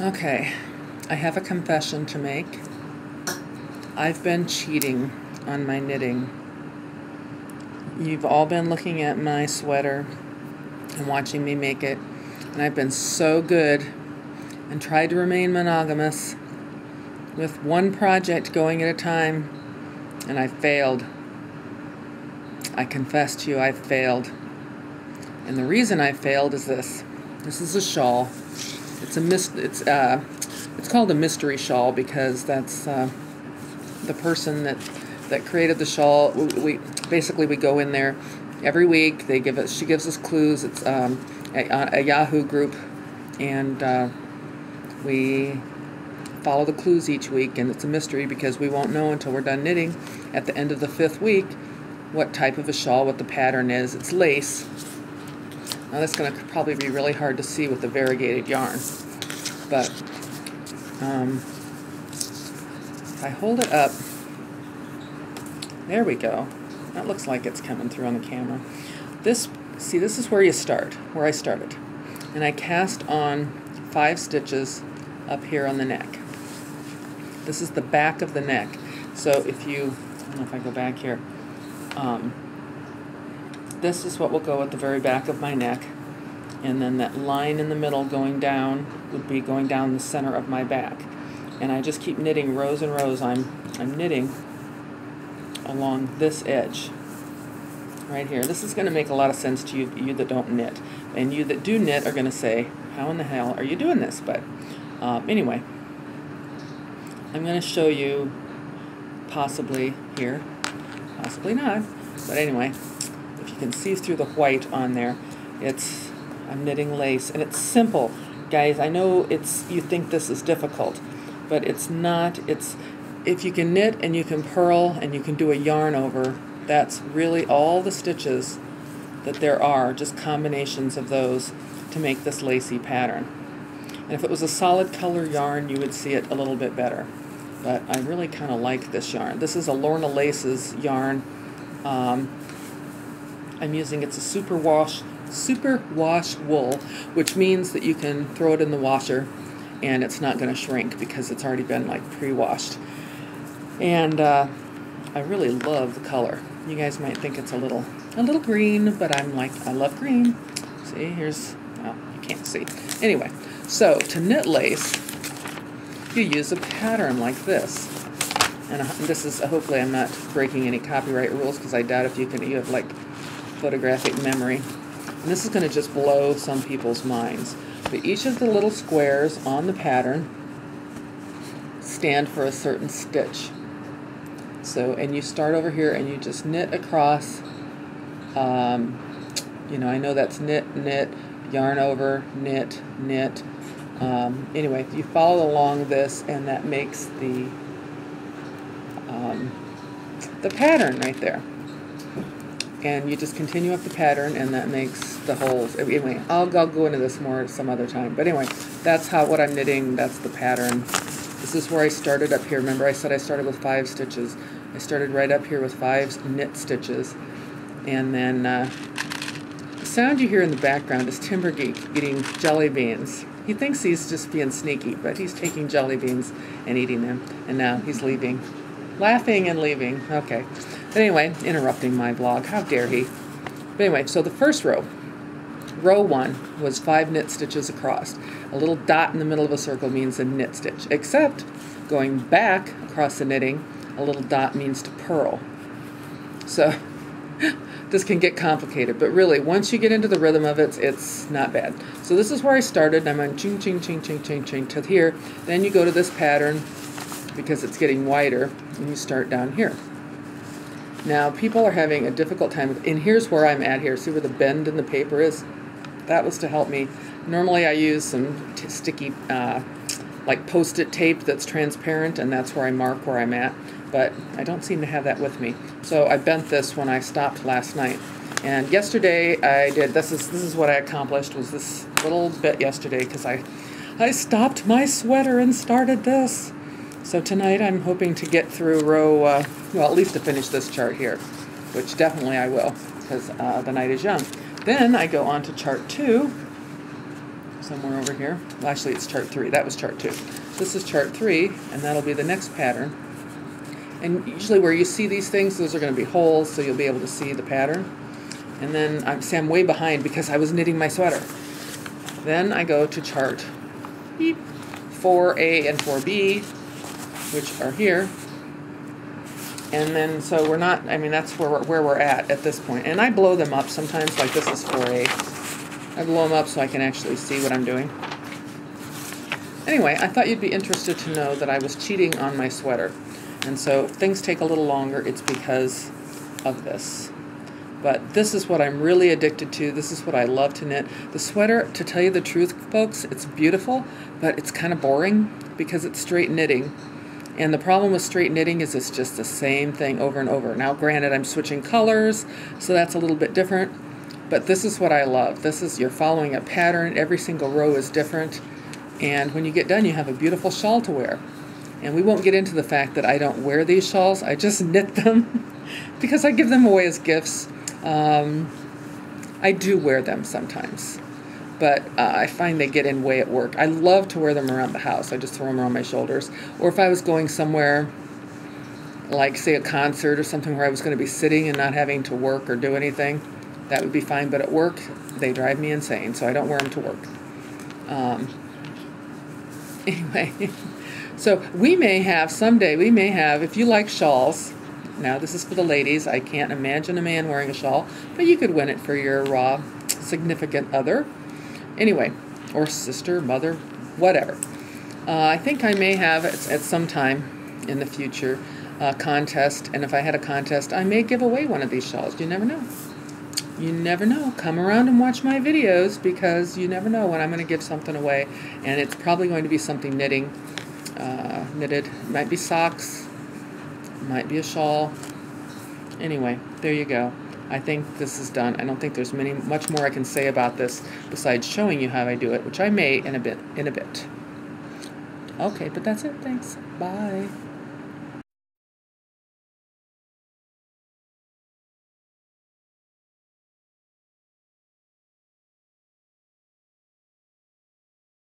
Okay, I have a confession to make. I've been cheating on my knitting. You've all been looking at my sweater and watching me make it, and I've been so good and tried to remain monogamous with one project going at a time, and I failed. I confess to you, I failed. And the reason I failed is this. This is a shawl. It's called a mystery shawl because that's the person that created the shawl. We go in there every week. She gives us clues. It's a Yahoo group, and we follow the clues each week, and it's a mystery because we won't know until we're done knitting at the end of the 5th week what type of a shawl, what the pattern is. It's lace. Now that's going to probably be really hard to see with the variegated yarn, but if I hold it up, there we go. That looks like it's coming through on the camera. This is where you start, where I started. And I cast on 5 stitches up here on the neck. This is the back of the neck. So if you, I don't know if I go back here, this is what will go at the very back of my neck, and then that line in the middle going down would be going down the center of my back. And I just keep knitting rows and rows. I'm knitting along this edge right here. This is going to make a lot of sense to you that don't knit, and you that do knit are going to say, how in the hell are you doing this? But anyway, I'm going to show you, possibly here, possibly not, but anyway, if you can see through the white on there, I'm knitting lace, and it's simple, guys. I know you think this is difficult, but it's not. If you can knit and you can purl and you can do a yarn over, that's really all the stitches that there are, just combinations of those to make this lacy pattern. And if it was a solid color yarn, you would see it a little bit better. But I really kind of like this yarn. This is a Lorna Laces yarn. I'm using, it's a super wash wool, which means that you can throw it in the washer and it's not going to shrink because it's already been like pre-washed. And I really love the color. You guys might think it's a little green, but I'm like, I love green. See, here's, well, you can't see. Anyway, so to knit lace, you use a pattern like this. And this is, hopefully I'm not breaking any copyright rules, because I doubt if you have like photographic memory. And this is going to just blow some people's minds. But each of the little squares on the pattern stand for a certain stitch. So, and you start over here and you just knit across, you know, I know that's knit, knit, yarn over, knit, knit. Anyway, you follow along this, and that makes the pattern right there. And you just continue up the pattern, and that makes the holes. Anyway, I'll go into this more some other time. But anyway, that's what I'm knitting. That's the pattern. This is where I started up here. Remember I said I started with 5 stitches. I started right up here with 5 knit stitches. And then the sound you hear in the background is TimberGeek eating jelly beans. He thinks he's just being sneaky, but he's taking jelly beans and eating them. And now he's leaving. Laughing and leaving. Okay. But anyway, interrupting my vlog. How dare he? But anyway, so the first row, row 1, was 5 knit stitches across. A little dot in the middle of a circle means a knit stitch, except going back across the knitting, a little dot means to purl. So this can get complicated, but really, once you get into the rhythm of it, it's not bad. So this is where I started. I'm on ching, ching, ching, ching, ching, ching to here. Then you go to this pattern because it's getting wider, and you start down here. Now, people are having a difficult time, and here's where I'm at here. See where the bend in the paper is? That was to help me. Normally I use some sticky, like Post-it tape that's transparent, and that's where I mark where I'm at. But I don't seem to have that with me. So I bent this when I stopped last night. And yesterday I did, this is what I accomplished, was this little bit yesterday, because I stopped my sweater and started this. So tonight I'm hoping to get through row, well, at least to finish this chart here, which definitely I will, because the night is young. Then I go on to chart 2, somewhere over here. Well, actually, it's chart 3. That was chart 2. This is chart 3, and that'll be the next pattern. And usually where you see these things, those are going to be holes, so you'll be able to see the pattern. And then I'm way behind because I was knitting my sweater. Then I go to chart 4A and 4B, which are here. And then, so we're not, I mean, that's where we're at this point. And I blow them up sometimes, like this is 4A. I blow them up so I can actually see what I'm doing. Anyway, I thought you'd be interested to know that I was cheating on my sweater. And so if things take a little longer, it's because of this. But this is what I'm really addicted to. This is what I love to knit. The sweater, to tell you the truth, folks, it's beautiful, but it's kind of boring because it's straight knitting. And the problem with straight knitting is it's just the same thing over and over. Now, granted, I'm switching colors, so that's a little bit different. But this is what I love. This is, you're following a pattern. Every single row is different. And when you get done, you have a beautiful shawl to wear. And we won't get into the fact that I don't wear these shawls. I just knit them because I give them away as gifts. I do wear them sometimes, but I find they get in way at work. I love to wear them around the house. I just throw them around my shoulders. Or if I was going somewhere, like say a concert or something where I was going to be sitting and not having to work or do anything, that would be fine. But at work, they drive me insane, so I don't wear them to work. Anyway, so we may have, someday, we may have, if you like shawls, now this is for the ladies, I can't imagine a man wearing a shawl, but you could win it for your significant other. Anyway, or sister, mother, whatever. I think I may have, at some time in the future, a contest, and if I had a contest, I may give away one of these shawls. You never know. You never know. Come around and watch my videos, because you never know when I'm going to give something away, and it's probably going to be something knitting, knitted. It might be socks, might be a shawl. Anyway, there you go. I think this is done. I don't think there's much more I can say about this besides showing you how I do it, which I may in a bit. Okay, but that's it. Thanks. Bye.